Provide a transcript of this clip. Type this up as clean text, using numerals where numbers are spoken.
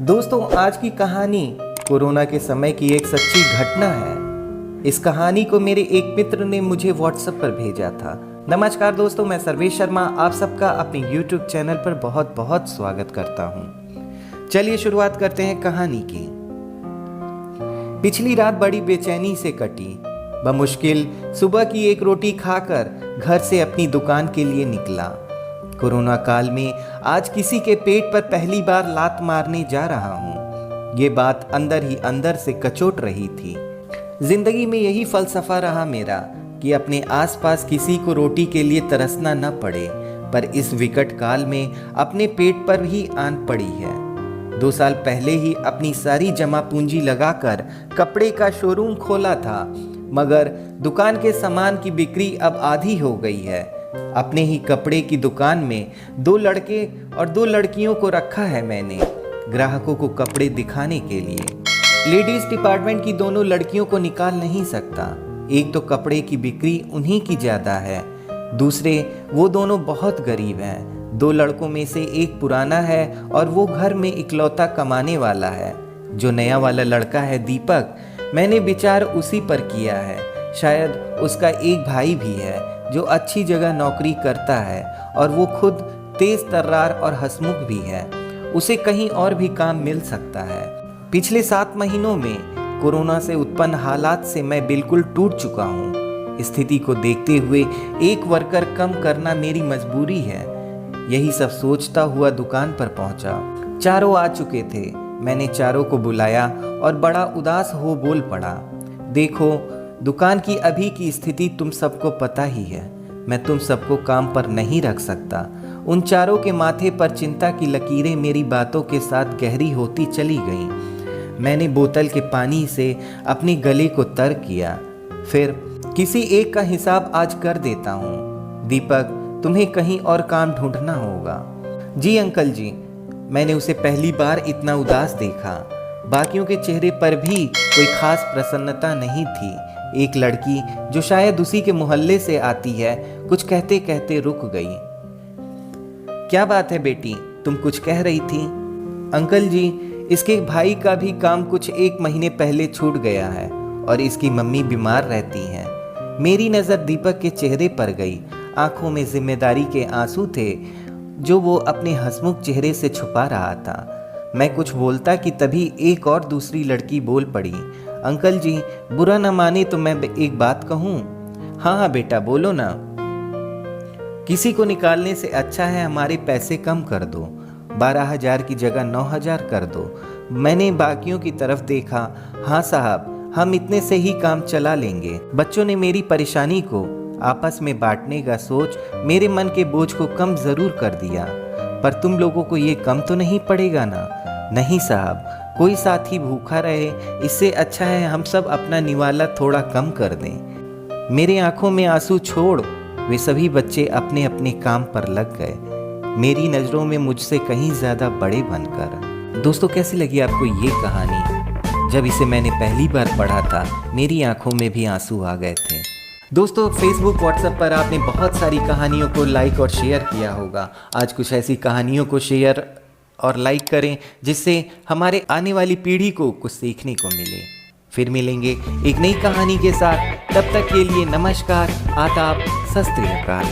दोस्तों, आज की कहानी कोरोना के समय की एक सच्ची घटना है। इस कहानी को मेरे एक मित्र ने मुझे व्हाट्सएप पर भेजा था। नमस्कार दोस्तों, मैं सर्वेश शर्मा आप सबका अपने YouTube चैनल पर बहुत बहुत स्वागत करता हूँ। चलिए शुरुआत करते हैं कहानी की। पिछली रात बड़ी बेचैनी से कटी। बमुश्किल सुबह की एक रोटी खाकर घर से अपनी दुकान के लिए निकला। कोरोना काल में आज किसी के पेट पर पहली बार लात मारने जा रहा हूँ। ये बात अंदर ही अंदर से कचोट रही थी। जिंदगी में यही फलसफा रहा मेरा कि अपने आसपास किसी को रोटी के लिए तरसना न पड़े, पर इस विकट काल में अपने पेट पर ही आन पड़ी है। 2 साल पहले ही अपनी सारी जमा पूंजी लगाकर कपड़े का शोरूम खोला था, मगर दुकान के सामान की बिक्री अब आधी हो गई है। अपने ही कपड़े की दुकान में 2 लड़के और 2 लड़कियों को रखा है मैंने, ग्राहकों को कपड़े दिखाने के लिए। लेडीज डिपार्टमेंट की दोनों लड़कियों को निकाल नहीं सकता। एक तो कपड़े की बिक्री उन्हीं की ज़्यादा है, दूसरे वो दोनों बहुत गरीब हैं। 2 लड़कों में से एक पुराना है और वो घर में इकलौता कमाने वाला है। जो नया वाला लड़का है दीपक, मैंने विचार उसी पर किया है। शायद उसका एक भाई भी है जो अच्छी जगह नौकरी करता है और वो खुद तेज तर्रार और हंसमुख भी है। उसे कहीं और भी काम मिल सकता है। पिछले 7 महीनों में कोरोना से उत्पन्न हालात से मैं बिल्कुल टूट चुका हूँ। स्थिति को देखते हुए एक वर्कर कम करना मेरी मजबूरी है। यही सब सोचता हुआ दुकान पर पहुंचा। चारों आ चुके थे। मैंने चारों को बुलाया और बड़ा उदास हो बोल पड़ा। देखो, दुकान की अभी की स्थिति तुम सबको पता ही है। मैं तुम सबको काम पर नहीं रख सकता। उन चारों के माथे पर चिंता की लकीरें मेरी बातों के साथ गहरी होती चली गईं। मैंने बोतल के पानी से अपने गले को तर किया। फिर किसी एक का हिसाब आज कर देता हूँ। दीपक, तुम्हें कहीं और काम ढूंढना होगा। जी अंकल जी। मैंने उसे पहली बार इतना उदास देखा। बाकियों के चेहरे पर भी कोई खास प्रसन्नता नहीं थी। एक लड़की जो शायद उसी के मोहल्ले से आती है, कुछ कहते कहते रुक गई। क्या बात है बेटी, तुम कुछ कह रही थी? अंकल जी, इसके भाई का भी काम कुछ 1 महीने पहले छूट गया है और इसकी मम्मी बीमार रहती हैं। मेरी नज़र दीपक के चेहरे पर गई। आंखों में जिम्मेदारी के आंसू थे जो वो अपने हंसमुख चेहरे से छुपा रहा था। मैं कुछ बोलता कि तभी एक और दूसरी लड़की बोल पड़ी। अंकल जी, बुरा न माने तो मैं एक बात कहूँ? हाँ बेटा, बोलो ना। किसी को निकालने से अच्छा है हमारे पैसे कम कर दो। 12,000 की जगह 9,000 कर दो। मैंने बाकियों की तरफ देखा। हाँ साहब, हम इतने से ही काम चला लेंगे। बच्चों ने मेरी परेशानी को आपस में बांटने का सोच मेरे मन के बोझ को कम जरूर कर दिया। पर तुम लोगों को ये कम तो नहीं पड़ेगा ना? नहीं साहब, कोई साथी भूखा रहे इससे अच्छा है हम सब अपना निवाला थोड़ा कम कर दें। मेरे आंखों में आंसू छोड़ वे सभी बच्चे अपने अपने काम पर लग गए, मेरी नज़रों में मुझसे कहीं ज़्यादा बड़े बनकर। दोस्तों, कैसी लगी आपको ये कहानी? जब इसे मैंने पहली बार पढ़ा था मेरी आंखों में भी आंसू आ गए थे। दोस्तों, फेसबुक व्हाट्सएप पर आपने बहुत सारी कहानियों को लाइक और शेयर किया होगा। आज कुछ ऐसी कहानियों को शेयर और लाइक करें जिससे हमारे आने वाली पीढ़ी को कुछ सीखने को मिले। फिर मिलेंगे एक नई कहानी के साथ। तब तक के लिए नमस्कार, आदाब, सत श्री अकाल।